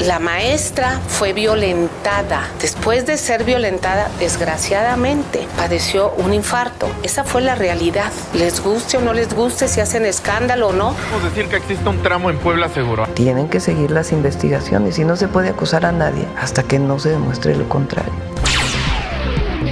La maestra fue violentada. Después de ser violentada, desgraciadamente, padeció un infarto. Esa fue la realidad. Les guste o no les guste, si hacen escándalo o no. Podemos decir que existe un tramo en Puebla seguro. Tienen que seguir las investigaciones y no se puede acusar a nadie hasta que no se demuestre lo contrario.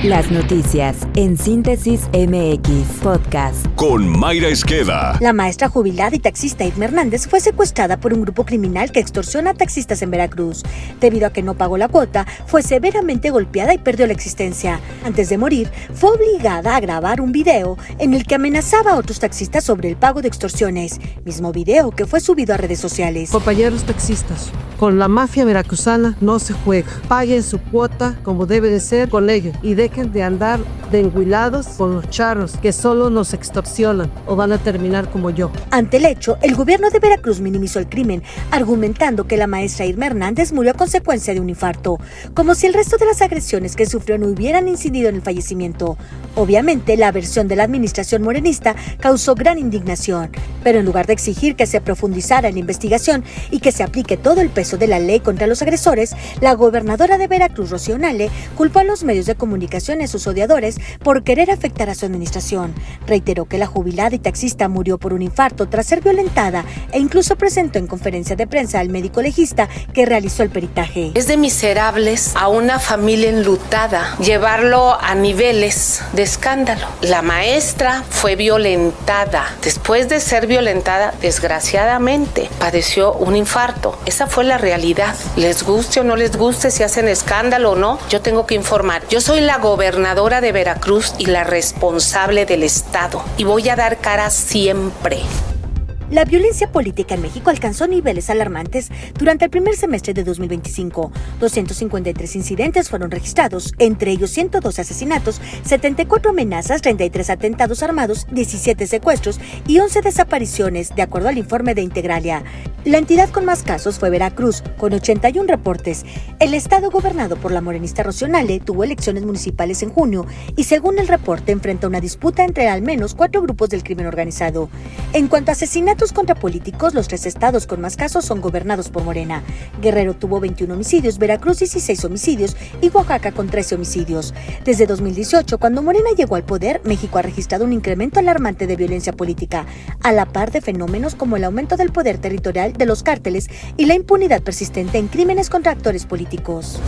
Las noticias en Síntesis MX Podcast. Con Mayra Esqueda. La maestra jubilada y taxista Irma Hernández fue secuestrada por un grupo criminal que extorsiona a taxistas en Veracruz. Debido a que no pagó la cuota, fue severamente golpeada y perdió la existencia. Antes de morir, fue obligada a grabar un video en el que amenazaba a otros taxistas sobre el pago de extorsiones. Mismo video que fue subido a redes sociales. Compañeros taxistas, con la mafia veracruzana no se juega. Paguen su cuota como debe de ser con ellos y dejen de andar de enguilados con los charros que solo nos extorsionan o van a terminar como yo. Ante el hecho, el gobierno de Veracruz minimizó el crimen, argumentando que la maestra Irma Hernández murió a consecuencia de un infarto, como si el resto de las agresiones que sufrió no hubieran incidido en el fallecimiento. Obviamente, la versión de la administración morenista causó gran indignación, pero en lugar de exigir que se profundizara en la investigación y que se aplique todo el peso de la ley contra los agresores, la gobernadora de Veracruz, Rocío Nale, culpó a los medios de comunicación y a sus odiadores por querer afectar a su administración. Reiteró que la jubilada y taxista murió por un infarto tras ser violentada e incluso presentó en conferencia de prensa al médico legista que realizó el peritaje. Es de miserables a una familia enlutada llevarlo a niveles de escándalo. La maestra fue violentada. Después de ser violentada, desgraciadamente, padeció un infarto. Esa fue la realidad. Les guste o no les guste, si hacen escándalo o no, yo tengo que informar. Yo soy la gobernadora de Veracruz y la responsable del estado, y voy a dar cara siempre. La violencia política en México alcanzó niveles alarmantes durante el primer semestre de 2025. 253 incidentes fueron registrados, entre ellos 112 asesinatos, 74 amenazas, 33 atentados armados, 17 secuestros y 11 desapariciones, de acuerdo al informe de Integralia. La entidad con más casos fue Veracruz, con 81 reportes. El estado gobernado por la morenista Rocío Nale tuvo elecciones municipales en junio y, según el reporte, enfrenta una disputa entre al menos 4 grupos del crimen organizado. En cuanto a asesinatos contra políticos, los 3 estados con más casos son gobernados por Morena. Guerrero tuvo 21 homicidios, Veracruz 16 homicidios y Oaxaca con 13 homicidios. Desde 2018, cuando Morena llegó al poder, México ha registrado un incremento alarmante de violencia política, a la par de fenómenos como el aumento del poder territorial de los cárteles y la impunidad persistente en crímenes contra actores políticos.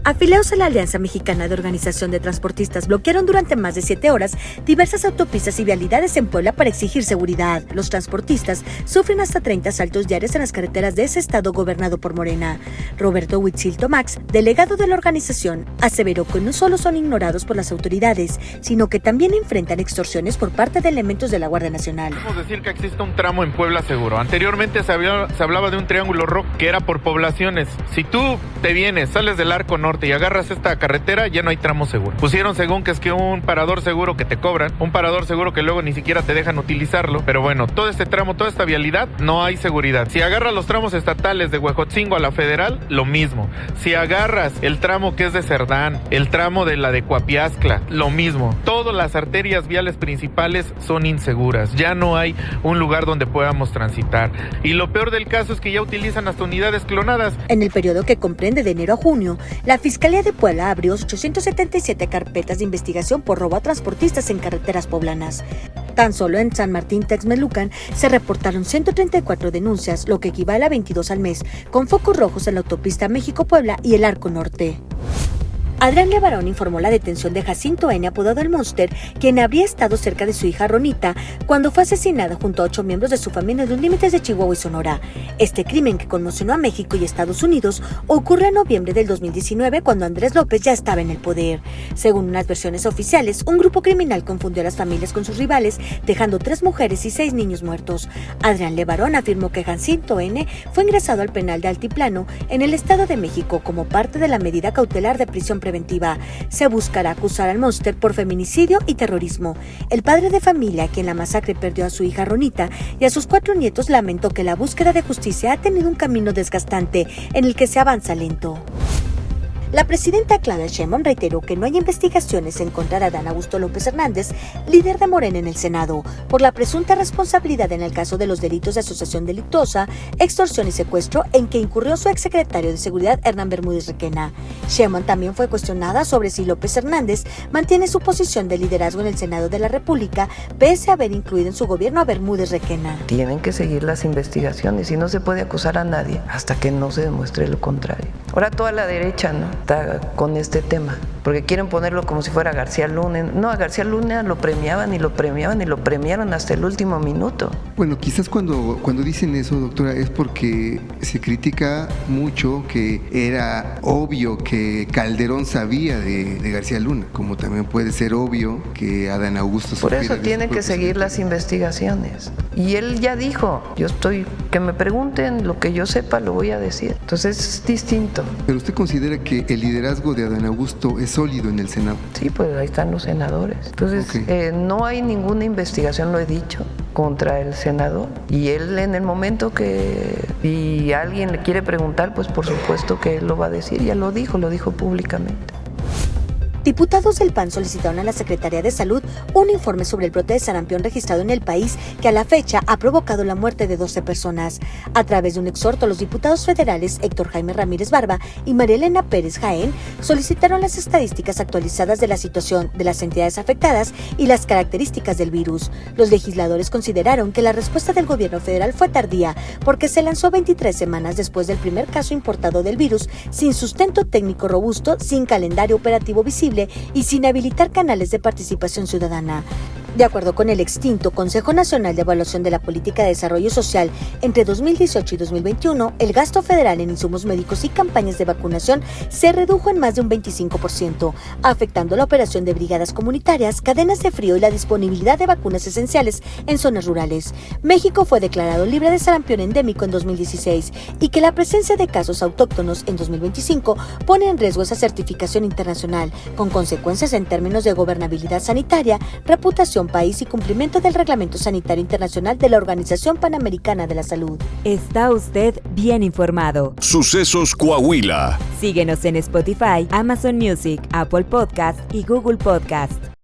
Afiliados a la Alianza Mexicana de Organización de Transportistas bloquearon durante más de 7 horas diversas autopistas y vialidades en Puebla para exigir seguridad. Los transportistas sufren hasta 30 asaltos diarios en las carreteras de ese estado gobernado por Morena. Roberto Huitzil Tomax, delegado de la organización, aseveró que no solo son ignorados por las autoridades, sino que también enfrentan extorsiones por parte de elementos de la Guardia Nacional. Podemos decir que existe un tramo en Puebla seguro. Anteriormente se hablaba de un triángulo rojo que era por poblaciones. Si tú te vienes, sales del Arco Norte y agarras esta carretera, ya no hay tramo seguro. Pusieron según que es que un parador seguro que te cobran, un parador seguro que luego ni siquiera te dejan utilizarlo, pero bueno, todo este tramo, toda esta vialidad, no hay seguridad. Si agarras los tramos estatales de Huejotzingo a la Federal, lo mismo. Si agarras el tramo que es de Cerdán, el tramo de la de Coapiazcla, lo mismo. Todas las arterias viales principales son inseguras, ya no hay un lugar donde podamos transitar. Y lo peor del caso es que ya utilizan hasta unidades clonadas. En el periodo que comprende de enero a junio, la Fiscalía de Puebla abrió 877 carpetas de investigación por robo a transportistas en carreteras poblanas. Tan solo en San Martín Texmelucan se reportaron 134 denuncias, lo que equivale a 22 al mes, con focos rojos en la autopista México-Puebla y el Arco Norte. Adrián Levarón informó la detención de Jacinto N., apodado el Monster, quien habría estado cerca de su hija Ronita cuando fue asesinada junto a 8 miembros de su familia en los límites de Chihuahua y Sonora. Este crimen, que conmocionó a México y Estados Unidos, ocurrió en noviembre del 2019 cuando Andrés López ya estaba en el poder. Según unas versiones oficiales, un grupo criminal confundió a las familias con sus rivales, dejando 3 mujeres y 6 niños muertos. Adrián Levarón afirmó que Jacinto N. fue ingresado al penal de Altiplano en el Estado de México como parte de la medida cautelar de prisión preventiva. Se buscará acusar al Monster por feminicidio y terrorismo. El padre de familia, quien la masacre perdió a su hija Ronita y a sus 4 nietos, lamentó que la búsqueda de justicia ha tenido un camino desgastante en el que se avanza lento. La presidenta Claudia Sheinbaum reiteró que no hay investigaciones en contra de Adán Augusto López Hernández, líder de Morena en el Senado, por la presunta responsabilidad en el caso de los delitos de asociación delictuosa, extorsión y secuestro en que incurrió su exsecretario de Seguridad Hernán Bermúdez Requena. Sheinbaum también fue cuestionada sobre si López Hernández mantiene su posición de liderazgo en el Senado de la República, pese a haber incluido en su gobierno a Bermúdez Requena. Tienen que seguir las investigaciones y no se puede acusar a nadie hasta que no se demuestre lo contrario. Ahora toda la derecha, ¿no?, está con este tema, porque quieren ponerlo como si fuera García Luna. No, a García Luna lo premiaban y lo premiaban y lo premiaron hasta el último minuto. Bueno, quizás cuando dicen eso, doctora, es porque se critica mucho que era obvio que Calderón sabía de García Luna, como también puede ser obvio que Adán Augusto Por supiera eso tienen que seguir las investigaciones. Y él ya dijo, que me pregunten lo que yo sepa, lo voy a decir. Entonces es distinto. ¿Pero usted considera que el liderazgo de Adán Augusto es sólido en el Senado? Sí, pues ahí están los senadores. Entonces no hay ninguna investigación, lo he dicho, contra el senador. Y él en el momento que si alguien le quiere preguntar, pues por supuesto que él lo va a decir. Ya lo dijo públicamente. Diputados del PAN solicitaron a la Secretaría de Salud un informe sobre el brote de sarampión registrado en el país que a la fecha ha provocado la muerte de 12 personas. A través de un exhorto, los diputados federales Héctor Jaime Ramírez Barba y María Elena Pérez Jaén solicitaron las estadísticas actualizadas de la situación de las entidades afectadas y las características del virus. Los legisladores consideraron que la respuesta del gobierno federal fue tardía porque se lanzó 23 semanas después del primer caso importado del virus, sin sustento técnico robusto, sin calendario operativo visible y sin habilitar canales de participación ciudadana. De acuerdo con el extinto Consejo Nacional de Evaluación de la Política de Desarrollo Social, entre 2018 y 2021, el gasto federal en insumos médicos y campañas de vacunación se redujo en más de un 25%, afectando la operación de brigadas comunitarias, cadenas de frío y la disponibilidad de vacunas esenciales en zonas rurales. México fue declarado libre de sarampión endémico en 2016 y que la presencia de casos autóctonos en 2025 pone en riesgo esa certificación internacional, con consecuencias en términos de gobernabilidad sanitaria, reputación país y cumplimiento del Reglamento Sanitario Internacional de la Organización Panamericana de la Salud. Está usted bien informado. Sucesos Coahuila. Síguenos en Spotify, Amazon Music, Apple Podcast y Google Podcast.